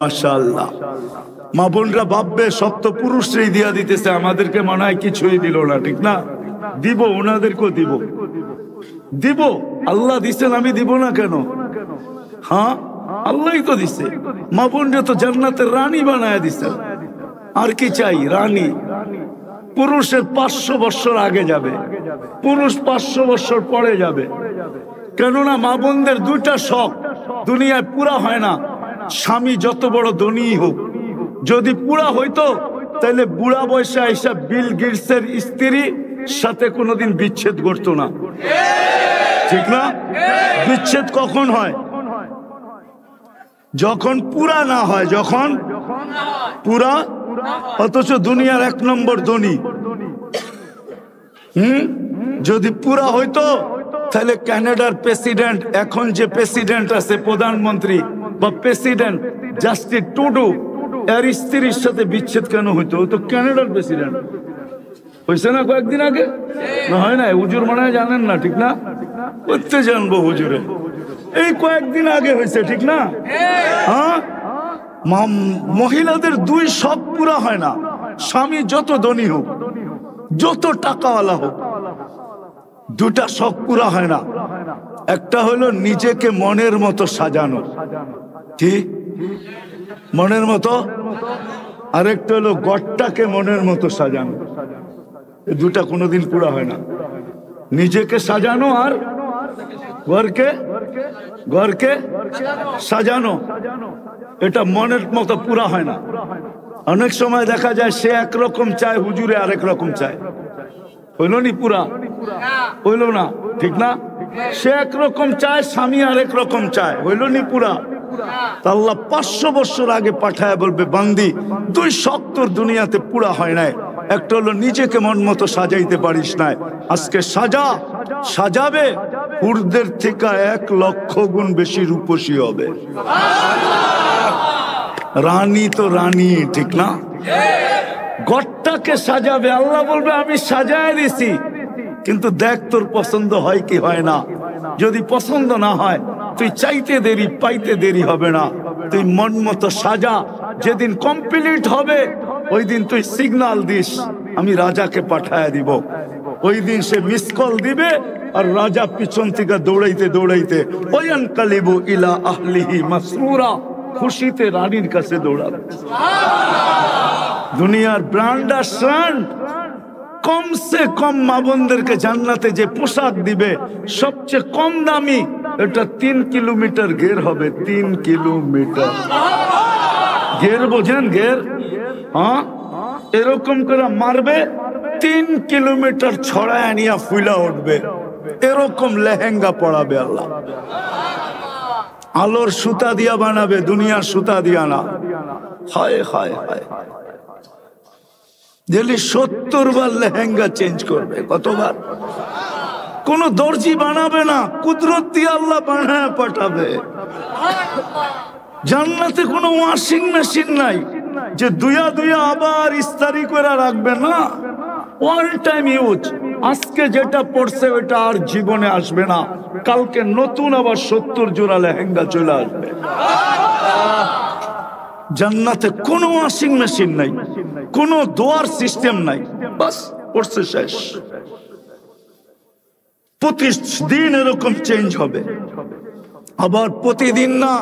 মাশাআল্লাহ। মা বোনরা ভাববে সব তো পুরুষরাই দিয়া দিতেছে, আমাদেরকে মনে হয় কিছুই দিল না, ঠিক না? দিব, ওনাদেরকেও দিব, দিব। আল্লাহ দিচ্ছেন, আমি দিব না কেন? হ্যাঁ, আল্লাহই তো দিছে। মা বোনরা তো জান্নাতের রানী বানায় দিচ্ছেন। আর কি চাই? রানী। পুরুষের 500 বছর আগে যাবে, পুরুষ 500 বছর পরে যাবে। কেননা মা বোনদের দুইটা শখ দুনিয়ায় পুরা হয় না। স্বামী যত বড় ধনী হোক, যদি পুরা হইতো তাহলে বুড়া বয়সে আইসা বিল গেটসের স্ত্রী সাথে কোনোদিন বিচ্ছেদ করতো না, ঠিক না? বিচ্ছেদ কখন হয়? যখন পুরা না হয়, যখন পুরা, অথচ দুনিয়ার 1 নম্বর ধনী। যদি পুরা হইতো তাহলে কানাডার প্রেসিডেন্ট, এখন যে প্রেসিডেন্ট আছে, প্রধানমন্ত্রী বা প্রেসিডেন্ট জাস্টিন ট্রুডো, এর স্ত্রীর সাথে বিচ্ছেদ কেন হইতো? ও তো কানাডার প্রেসিডেন্ট। হয়েছে না কয়েকদিন আগে? না হয় না? হুজুর মনে হয় জানেন না, ঠিক না? করতে জানবো হুজুরে, এই কয়েকদিন আগে হয়েছে, ঠিক না? হ্যাঁ, মহিলাদের দুই শখ পুরা হয় না। স্বামী যত ধনী হোক, যত টাকাওয়ালা হোক, দুটা শখ পুরা হয় না। একটা হলো নিজেকে মনের মতো সাজানো, কি মনের মতো, আরেকটা হলো গড়টাকে মনের মতো সাজানো। এই দুটা কোনোদিন পুরা হয় না। নিজেকে সাজানো আর ঘরকে সাজানো, এটা মনের মতো পুরা হয় না। অনেক সময় দেখা যায় সে একরকম চায়, হুজুরে আরেক রকম চায়। হইল নি পুরা? হইল না, ঠিক না? সে একরকম চায়, স্বামী আরেক রকম চায়, হইল নি পুরা? আল্লাহ 500 বছর আগে পাঠায় বলবে, বান্দি দুই শখ তোর দুনিয়াতে পুরা হয় নাই। একটা হলো নিজেকে মন মতো সাজাইতে পারিস নাই, আজকে সাজাবে, হুরদের থেকে 1 লক্ষ গুণ বেশি রূপসী হবে। রানী তো রানী, ঠিক না? ঘরটাকে সাজাবে, আল্লাহ বলবে আমি সাজায় দিছি, কিন্তু দেখ তোর পছন্দ হয় কি হয় না। যদি পছন্দ না হয়, তুই চাইতে দেরি পাইতে দেরি হবে না। তুই মন মতো সাজা, যেদিন কমপ্লিট হবে ওই দিন তুই সিগন্যাল দিস, আমি রাজাকে পাঠায় দিব। ওই দিন সে মিস কল দিবে, আর রাজা পিছন থেকে দৌড়াইতে দৌড়াইতে ওয়ানকালিবু ইলা আহলিহি মাসরুরা, খুশিতে রানীর কাছে দৌড়াবে। দুনিয়ার ব্র্যান্ড আর স্ট্যান্ড, কমসে কম মা বোনদেরকে জান্নাতে যে পোশাক দিবে সবচেয়ে কম দামি, এটা 3 কিলোমিটার ঘের হবে। 3 কিলোমিটার ঘের, বোঝেন ঘের? হ্যাঁ, এরকম করে মারবে, 3 কিলোমিটার ছড়ায় নিয়ে ফুলা উঠবে। এরকম লেহেঙ্গা পরাবে আল্লাহ। আলোর সুতা দিয়া বানাবে, দুনিয়ার সুতা দিয়া না। হায় হায় হায়, ডেলি 70 বার লেহেঙ্গা চেঞ্জ করবে। কতবার? কোন দর্জি বানাবে না, কুদরত দিয়ে আল্লাহ বানায় পাঠাবে। জান্নাতে কোনো ওয়াশিং মেশিন নাই যে দুয়া দুয়া আবার ইস্তারি করে রাখবে না। All time use. আজকে যেটা পড়ছে ওটা আর জীবনে আসবে না, কালকে নতুন আবার 70 জোড়া লেহেঙ্গা চলে আসবে। জান্নাতে কোনো ওয়াশিং মেশিন নাই, কোনো দোয়ার সিস্টেম নাই, বাস পড়ছে শেষ। প্রতিদিন এরকম চেঞ্জ হবে, আবার প্রতিদিন না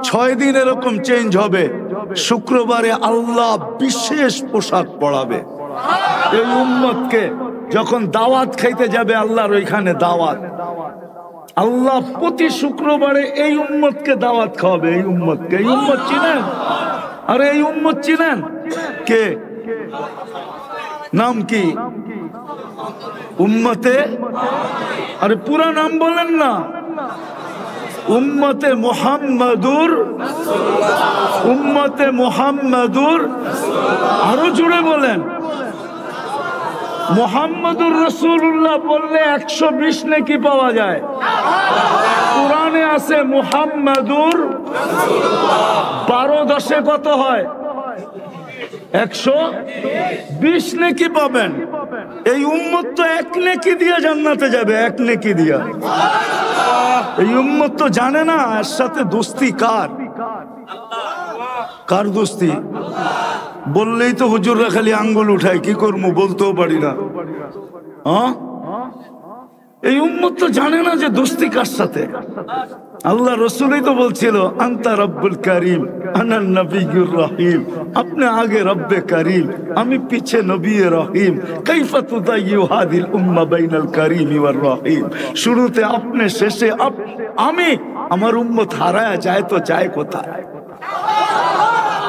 6 দিন এরকম চেঞ্জ হবে। শুক্রবারে আল্লাহ বিশেষ পোশাক পরাবে এই উম্মতকে। যখন দাওয়াত খাইতে যাবে আল্লাহর ওইখানে দাওয়াত, আল্লাহ প্রতি শুক্রবারে এই উম্মতকে দাওয়াত খাওয়াবে। এই উম্মতকে, এই উম্মত চিনেন? আরে এই উম্মত চিনেন? কে? নাম কি? উম্মতে, আরে পুরা নাম বলেন না। উম্মতে মুহাম্মাদুর, উম্মতে মুহাম্মাদুর, আরো জুড়ে বলেন। মুহাম্মাদুর রাসূলুল্লাহ বললে 120 নেকি পাওয়া যায়। কোরআনে আছে মুহাম্মাদুর 12-10 কত হয়? 120 নেকি পাবেন। এই উম্মত তো 1 নেকি দিয়ে জান্নাতে যাবে, 1 নেকি দিয়া। এই উম্মত তো জানে না এর সাথে দোস্তি কার। কার দোস্তি? বললেই তো হুজুররা খালি আঙ্গুল উঠায়, কি করবো বলতেও পারি না। হ্যাঁ, এই উম্মত তো জানে না যে দোস্তি কার সাথে। আল্লাহ রসুলই তো বলছিল আন্তা রব্বুল করিম আনান নবিয়্যুর রহিম, আপনি আগে রব্বে করিম, আমি পিছে নবী রহিম। কাইফা তুদাইয়ু হাদিল উম্মাহ বাইনাল করিম ওয়ার রহিম। শুরুতে আপনি, শেষে আমি। আমার উম্মত হারায় যায় তো যায় কোথায়?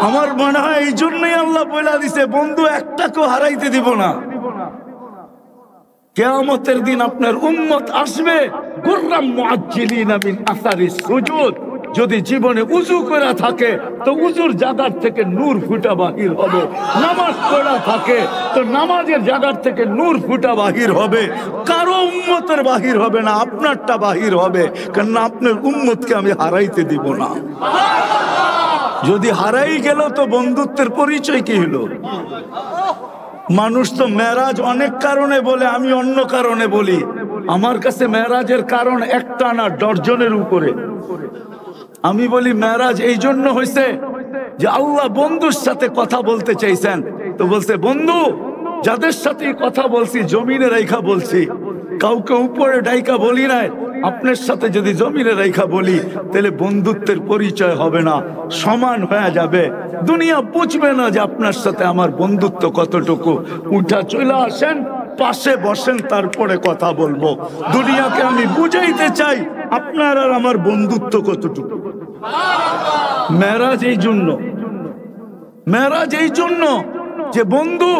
আমার মনে হয় এই জন্যই আল্লাহ বলে দিছে বন্ধু একটাকেও হারাইতে দিব না। কিয়ামতের দিন আপনার উম্মত আসবে গুররাম মুআজ্জিলিনা মিন আসারিস সুজুদ। যদি জীবনে উযু করা থাকে তো উযুর জায়গা থেকে নূর ফুটা বাহির হবে, নামাজ পড়া থাকে তো নামাজের জায়গা থেকে নূর ফুটা বাহির হবে। কারো উম্মতের বাহির হবে না, আপনারটা বাহির হবে, কারণ আপনার উম্মতকে আমি হারাইতে দিব না। যদি হারাই গেল তো বন্ধুত্বের পরিচয় কি হলো? মানুষ তো মেরাজ অনেক কারণে বলে, আমি অন্য কারণে বলি। আমার কাছে মেরাজের কারণ একটা না, ডর্জনের উপরে। আমি বলি মেরাজ এই জন্য হয়েছে যে আল্লাহ বন্ধুর সাথে কথা বলতে চাইছেন, তো বলছে বন্ধু যাদের সাথে কথা বলছি জমিনে রাইখা বলছি, কাউকে উপরে ডাইকা বলি নাই। আপনার সাথে যদি জমিনে রাইখা বলি তাহলে বন্ধুত্বের পরিচয় হবে না, সমান হয়ে যাবে। দুনিয়া বুঝবে না যে আপনার সাথে আমার বন্ধুত্ব কতটুকু। উঠা চলে আসেন, পাশে বসেন, তারপরে কথা বলবো। দুনিয়াকে আমি বুঝাইতে চাই আপনার আর আমার বন্ধুত্ব কতটুকু। মেরাজ এই জন্য, মেরাজ এই জন্য যে বন্ধু